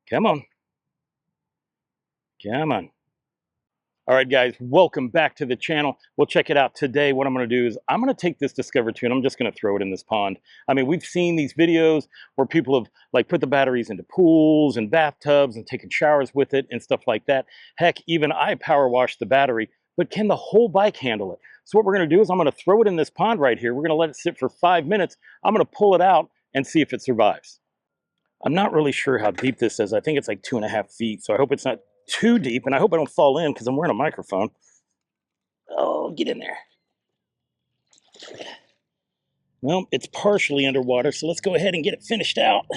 Come on. Come on. All right, guys, welcome back to the channel. Well, check it out. Today, what I'm going to do is I'm going to take this Discover 2 and I'm just going to throw it in this pond. I mean, we've seen these videos where people have like put the batteries into pools and bathtubs and taken showers with it and stuff like that. Heck, even I power wash the battery, but can the whole bike handle it? So what we're going to do is I'm going to throw it in this pond right here. We're going to let it sit for 5 minutes. I'm going to pull it out and see if it survives. I'm not really sure how deep this is. I think it's like 2.5 feet. So I hope it's not too deep, and I hope I don't fall in because I'm wearing a microphone. Oh, get in there. Well, it's partially underwater, so let's go ahead and get it finished out.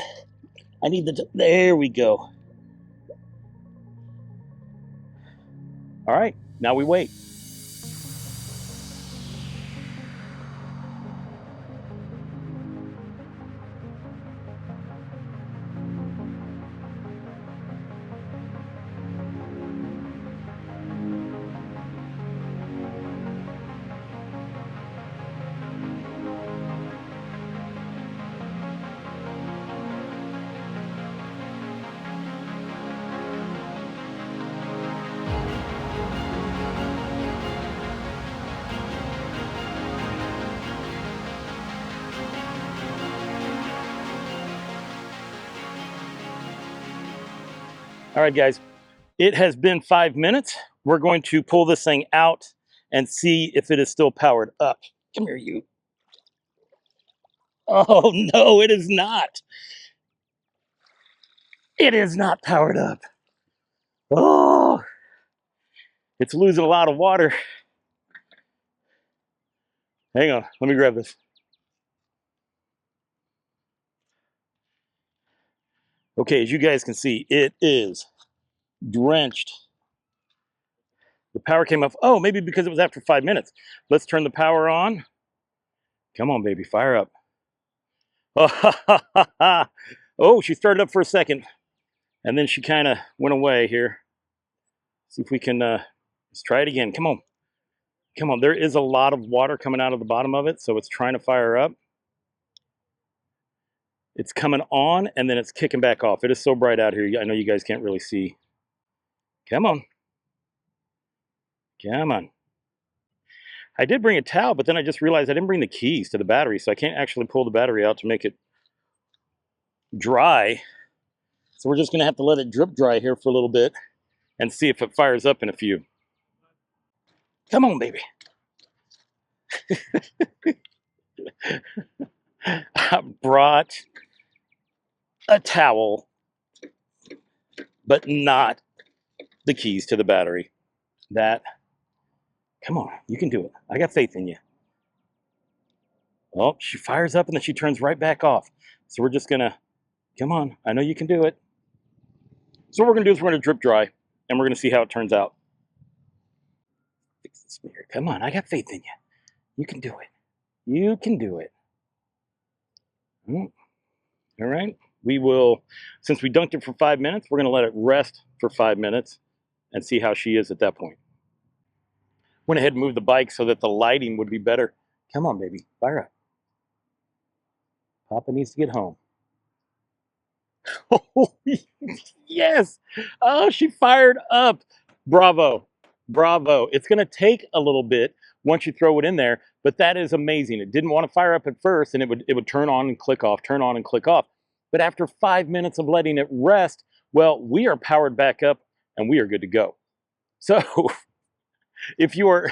I need there we go. All right, now we wait. All right, guys, it has been 5 minutes. We're going to pull this thing out and see if it is still powered up. Come here, you. Oh, no, it is not. It is not powered up. Oh, it's losing a lot of water. Hang on, let me grab this. Okay, as you guys can see, it is drenched. The power came off. Oh, maybe because it was after 5 minutes. Let's turn the power on. Come on, baby, fire up. Oh, she started up for a second, and then she kind of went away here. See if we can, let's try it again. Come on. Come on, there is a lot of water coming out of the bottom of it, so it's trying to fire up. It's coming on, and then it's kicking back off. It is so bright out here. I know you guys can't really see. Come on. Come on. I did bring a towel, but then I just realized I didn't bring the keys to the battery, so I can't actually pull the battery out to make it dry. So we're just going to have to let it drip dry here for a little bit and see if it fires up in a few. Come on, baby. I brought a towel, but not the keys to the battery. Come on, you can do it. I got faith in you. Oh, she fires up and then she turns right back off. So we're just gonna, come on, I know you can do it. So what we're gonna do is we're gonna drip dry and we're gonna see how it turns out. Fix this mirror. Come on, I got faith in you. You can do it. You can do it. All right, we will, since we dunked it for 5 minutes, we're gonna let it rest for 5 minutes and see how she is at that point. Went ahead and moved the bike so that the lighting would be better. Come on, baby, fire up. Papa needs to get home. Oh, yes. Oh, she fired up. Bravo. Bravo. It's going to take a little bit once you throw it in there, but that is amazing. It didn't want to fire up at first, and it would turn on and click off, turn on and click off. But after 5 minutes of letting it rest, well, we are powered back up and we are good to go. So if you are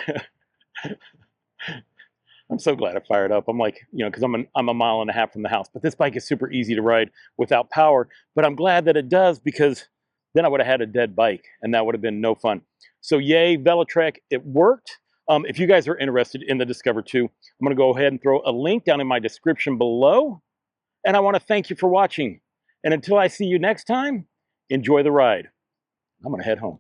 I'm so glad I fired up. I'm like, you know, because I'm a mile and a half from the house. But this bike is super easy to ride without power. But I'm glad that it does, because then I would have had a dead bike, and that would have been no fun. So yay, Velotric, it worked. If you guys are interested in the Discover 2, I'm going to go ahead and throw a link down in my description below. And I want to thank you for watching. And until I see you next time, enjoy the ride. I'm going to head home.